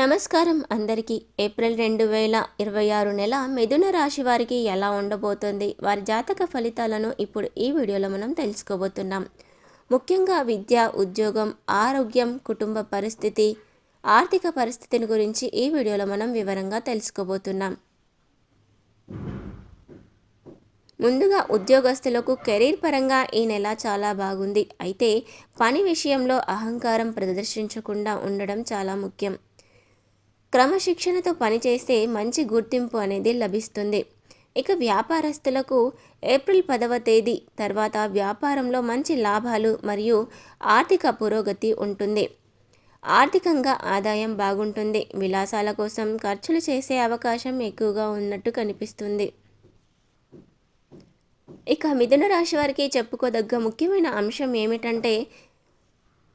నమస్కారం అందరికీ. ఏప్రిల్ 2026 నెల మిథున రాశి వారికి ఎలా ఉండబోతోంది, వారి జాతక ఫలితాలను ఇప్పుడు ఈ వీడియోలో మనం తెలుసుకోబోతున్నాం. ముఖ్యంగా విద్య, ఉద్యోగం, ఆరోగ్యం, కుటుంబ పరిస్థితి, ఆర్థిక పరిస్థితిని గురించి ఈ వీడియోలో మనం వివరంగా తెలుసుకోబోతున్నాం. ముందుగా ఉద్యోగస్తులకు కెరీర్ పరంగా ఈ నెల చాలా బాగుంది. అయితే పని విషయంలో అహంకారం ప్రదర్శించకుండా ఉండడం చాలా ముఖ్యం. క్రమశిక్షణతో పనిచేస్తే మంచి గుర్తింపు అనేది లభిస్తుంది. ఇక వ్యాపారస్తులకు ఏప్రిల్ 10వ తేదీ తర్వాత వ్యాపారంలో మంచి లాభాలు మరియు ఆర్థిక పురోగతి ఉంటుంది. ఆర్థికంగా ఆదాయం బాగుంటుంది. విలాసాల కోసం ఖర్చులు చేసే అవకాశం ఎక్కువగా ఉన్నట్టు కనిపిస్తుంది. ఇక మిథున రాశి వారికి చెప్పుకోదగ్గ ముఖ్యమైన అంశం ఏమిటంటే,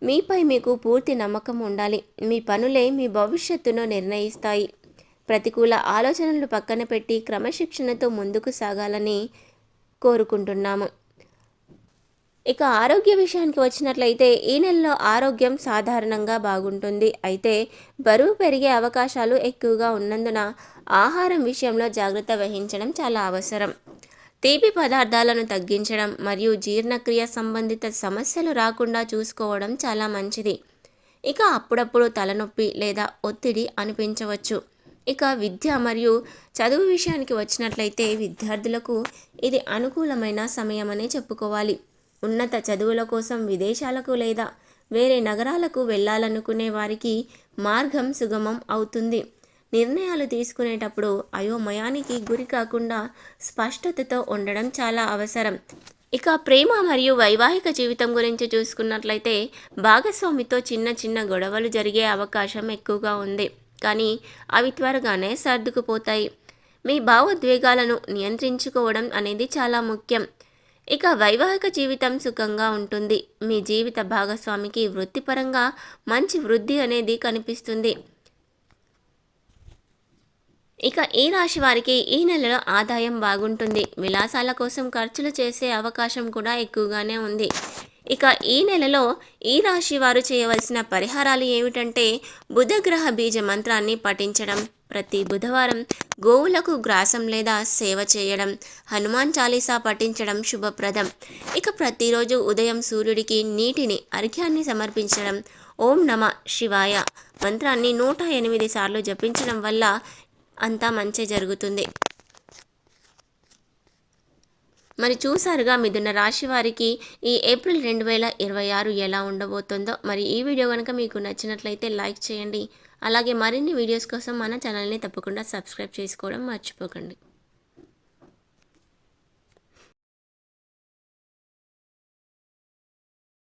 మీపై మీకు పూర్తి నమ్మకం ఉండాలి. మీ పనులే మీ భవిష్యత్తును నిర్ణయిస్తాయి. ప్రతికూల ఆలోచనలు పక్కన పెట్టి క్రమశిక్షణతో ముందుకు సాగాలని కోరుకుంటున్నాము. ఇక ఆరోగ్య విషయానికి వచ్చినట్లయితే ఈ నెలలో ఆరోగ్యం సాధారణంగా బాగుంటుంది. అయితే బరువు పెరిగే అవకాశాలు ఎక్కువగా ఉన్నందున ఆహారం విషయంలో జాగ్రత్త వహించడం చాలా అవసరం. తీపి పదార్థాలను తగ్గించడం మరియు జీర్ణక్రియ సంబంధిత సమస్యలు రాకుండా చూసుకోవడం చాలా మంచిది. ఇక అప్పుడప్పుడు తలనొప్పి లేదా ఒత్తిడి అనిపించవచ్చు. ఇక విద్య మరియు చదువు విషయానికి వచ్చినట్లయితే విద్యార్థులకు ఇది అనుకూలమైన సమయమనే చెప్పుకోవాలి. ఉన్నత చదువుల కోసం విదేశాలకు లేదా వేరే నగరాలకు వెళ్ళాలనుకునే వారికి మార్గం సుగమం అవుతుంది. నిర్ణయాలు తీసుకునేటప్పుడు అయోమయానికి గురి కాకుండా స్పష్టతతో ఉండడం చాలా అవసరం. ఇక ప్రేమ మరియు వైవాహిక జీవితం గురించి చూసుకున్నట్లయితే భాగస్వామితో చిన్న చిన్న గొడవలు జరిగే అవకాశం ఎక్కువగా ఉంది. కానీ అవి త్వరగానే సర్దుకుపోతాయి. మీ భావోద్వేగాలను నియంత్రించుకోవడం అనేది చాలా ముఖ్యం. ఇక వైవాహిక జీవితం సుఖంగా ఉంటుంది. మీ జీవిత భాగస్వామికి వృత్తిపరంగా మంచి వృద్ధి అనేది కనిపిస్తుంది. ఇక ఈ రాశి వారికి ఈ నెలలో ఆదాయం బాగుంటుంది. విలాసాల కోసం ఖర్చులు చేసే అవకాశం కూడా ఎక్కువగానే ఉంది. ఇక ఈ నెలలో ఈ రాశి వారు చేయవలసిన పరిహారాలు ఏమిటంటే, బుధగ్రహ బీజ మంత్రాన్ని పఠించడం, ప్రతి బుధవారం గోవులకు గ్రాసం లేదా సేవ చేయడం, హనుమాన్ చాలీసా పఠించడం శుభప్రదం. ఇక ప్రతిరోజు ఉదయం సూర్యుడికి నీటిని అర్ఘ్యాన్ని సమర్పించడం, ఓం నమ శివాయ మంత్రాన్ని 108 సార్లు జపించడం వల్ల అంతా మంచి జరుగుతుంది. మరి చూసారుగా మిథున రాశి వారికి ఈ ఏప్రిల్ 2026 ఎలా ఉండబోతుందో. మరి ఈ వీడియో కనుక మీకు నచ్చినట్లయితే లైక్ చేయండి. అలాగే మరిన్ని వీడియోస్ కోసం మన ఛానల్ని తప్పకుండా సబ్స్క్రైబ్ చేసుకోవడం మర్చిపోకండి.